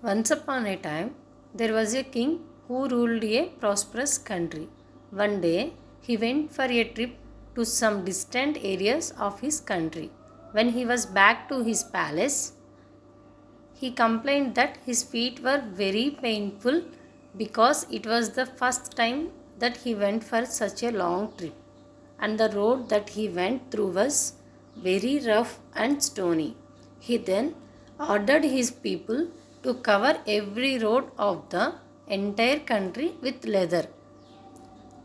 Once upon a time, there was a king who ruled a prosperous country. One day, he went for a trip to some distant areas of his country. When he was back to his palace, he complained that his feet were very painful because it was the first time that he went for such a long trip, and the road that he went through was very rough and stony. He then ordered his people to cover every road of the entire country with leather.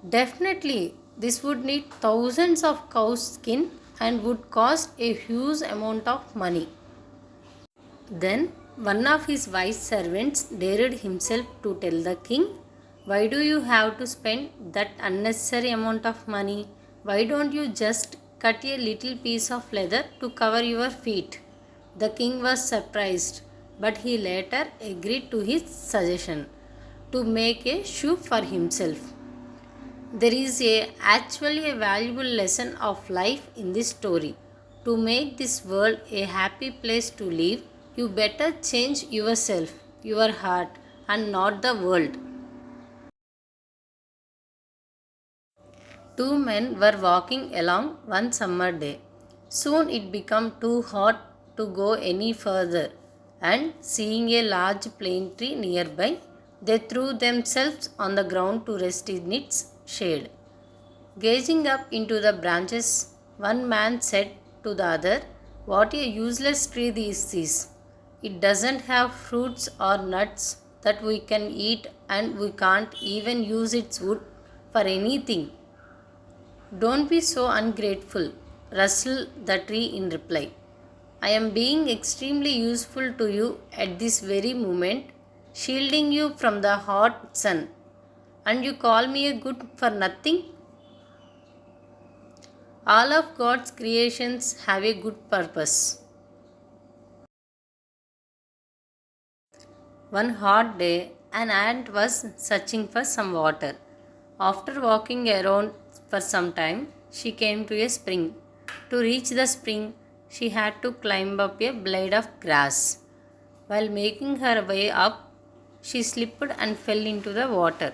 Definitely, this would need thousands of cows' skin and would cost a huge amount of money. Then one of his wise servants dared himself to tell the king, "Why do you have to spend that unnecessary amount of money? Why don't you just cut a little piece of leather to cover your feet?" The king was surprised, but he later agreed to his suggestion to make a shoe for himself. There is actually a valuable lesson of life in this story. To make this world a happy place to live, you better change yourself, your heart, and not the world. Two men were walking along one summer day. Soon it became too hot to go any further, and seeing a large plane tree nearby, they threw themselves on the ground to rest in its shade. Gazing up into the branches, one man said to the other, "What a useless tree this is! It doesn't have fruits or nuts that we can eat, and we can't even use its wood for anything." "Don't be so ungrateful," rustled the tree in reply. "I am being extremely useful to you at this very moment, shielding you from the hot sun, and you call me a good for nothing?" All of God's creations have a good purpose. One hot day, an ant was searching for some water. After walking around for some time, she came to a spring. To reach the spring, she had to climb up a blade of grass. While making her way up, she slipped and fell into the water.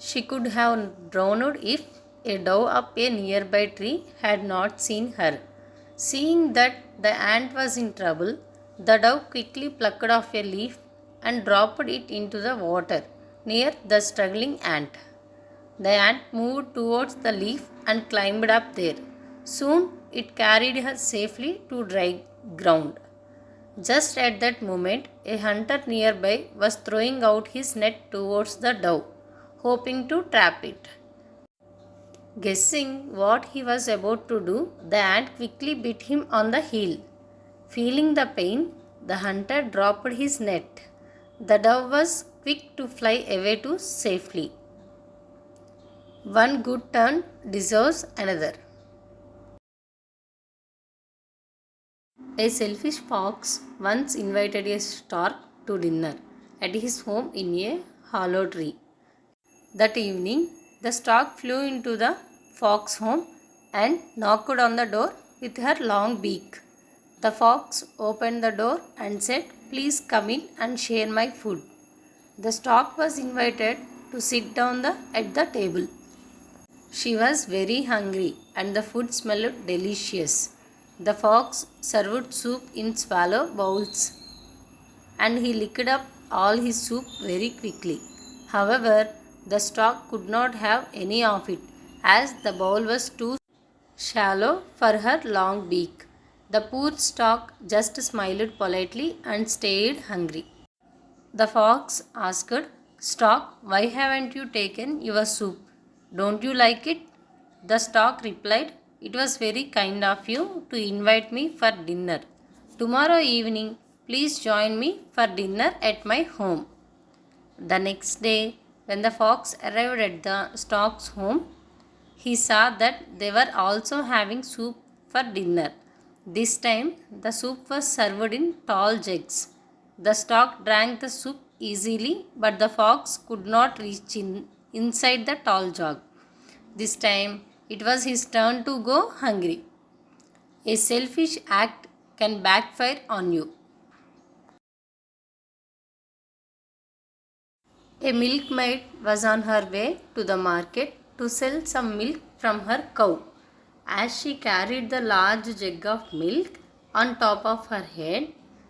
She could have drowned if a dove up a nearby tree had not seen her. Seeing that the ant was in trouble, the dove quickly plucked off a leaf and dropped it into the water near the struggling ant. The ant moved towards the leaf and climbed up there. Soon it carried her safely to dry ground. Just at that moment, a hunter nearby was throwing out his net towards the dove, hoping to trap it. Guessing what he was about to do, the ant quickly bit him on the heel. Feeling the pain, the hunter dropped his net. The dove was quick to fly away to safely. One good turn deserves another. A selfish fox once invited a stork to dinner at his home in a hollow tree. That evening, the stork flew into the fox's home and knocked on the door with her long beak. The fox opened the door and said, "Please come in and share my food." The stork was invited to sit down at the table. She was very hungry and the food smelled delicious. The fox served soup in swallow bowls and he licked up all his soup very quickly. However, the stork could not have any of it as the bowl was too shallow for her long beak. The poor stork just smiled politely and stayed hungry. The fox asked, "Stork, why haven't you taken your soup? Don't you like it?" The stork replied, "It was very kind of you to invite me for dinner. Tomorrow evening, please join me for dinner at my home." The next day, when the fox arrived at the stork's home, he saw that they were also having soup for dinner. This time, the soup was served in tall jugs. The stork drank the soup easily, but the fox could not reach inside the tall jug. This time, it was his turn to go hungry. A selfish act can backfire on you. A milkmaid was on her way to the market to sell some milk from her cow. As she carried the large jug of milk on top of her head,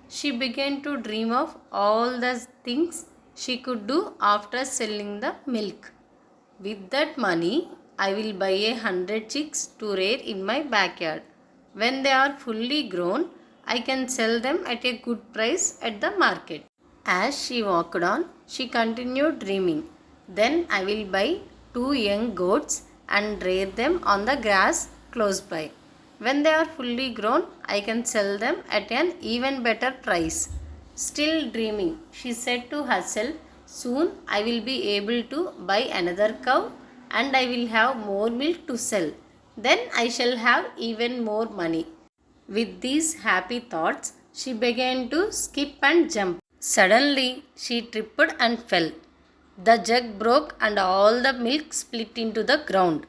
she began to dream of all the things she could do after selling the milk. With that money, I will buy 100 chicks to rear in my backyard. When they are fully grown, I can sell them at a good price at the market. As she walked on, she continued dreaming. Then I will buy 2 young goats and rear them on the grass close by. When they are fully grown, I can sell them at an even better price. Still dreaming, she said to herself, soon I will be able to buy another cow and I will have more milk to sell. Then I shall have even more money. With these happy thoughts, she began to skip and jump. Suddenly, she tripped and fell. The jug broke and all the milk split into the ground.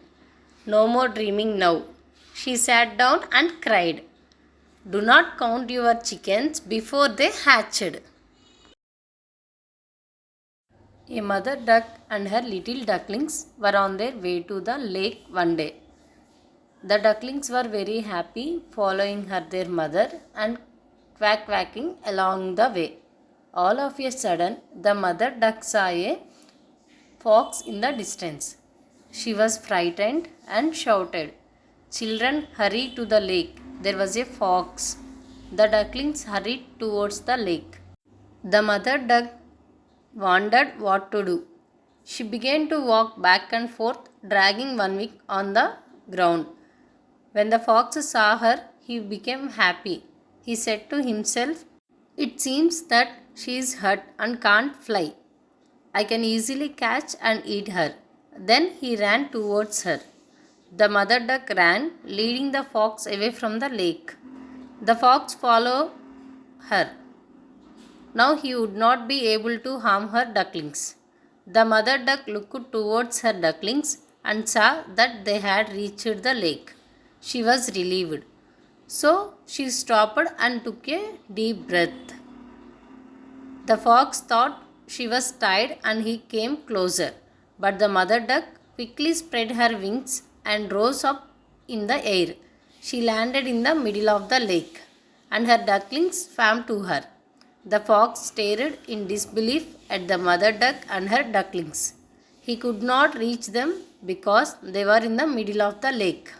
No more dreaming now. She sat down and cried. Do not count your chickens before they hatched. A mother duck and her little ducklings were on their way to the lake one day. The ducklings were very happy following their mother and quacking along the way. All of a sudden, the mother duck saw a fox in the distance. She was frightened and shouted, children, hurry to the lake. There was a fox. The ducklings hurried towards the lake. The mother duck wondered what to do. She began to walk back and forth, dragging one wing on the ground. When the fox saw her, he became happy. He said to himself, it seems that she is hurt and can't fly. I can easily catch and eat her. Then he ran towards her. The mother duck ran, leading the fox away from the lake. The fox followed her. Now he would not be able to harm her ducklings. The mother duck looked towards her ducklings and saw that they had reached the lake. She was relieved. So she stopped and took a deep breath. The fox thought she was tired and he came closer. But the mother duck quickly spread her wings and rose up in the air. She landed in the middle of the lake and her ducklings swam to her. The fox stared in disbelief at the mother duck and her ducklings. He could not reach them because they were in the middle of the lake.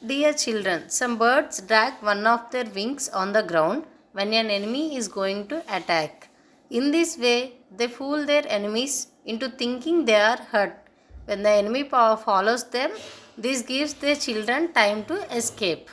Dear children, some birds drag one of their wings on the ground when an enemy is going to attack. In this way, they fool their enemies into thinking they are hurt. When the enemy follows them, this gives their children time to escape.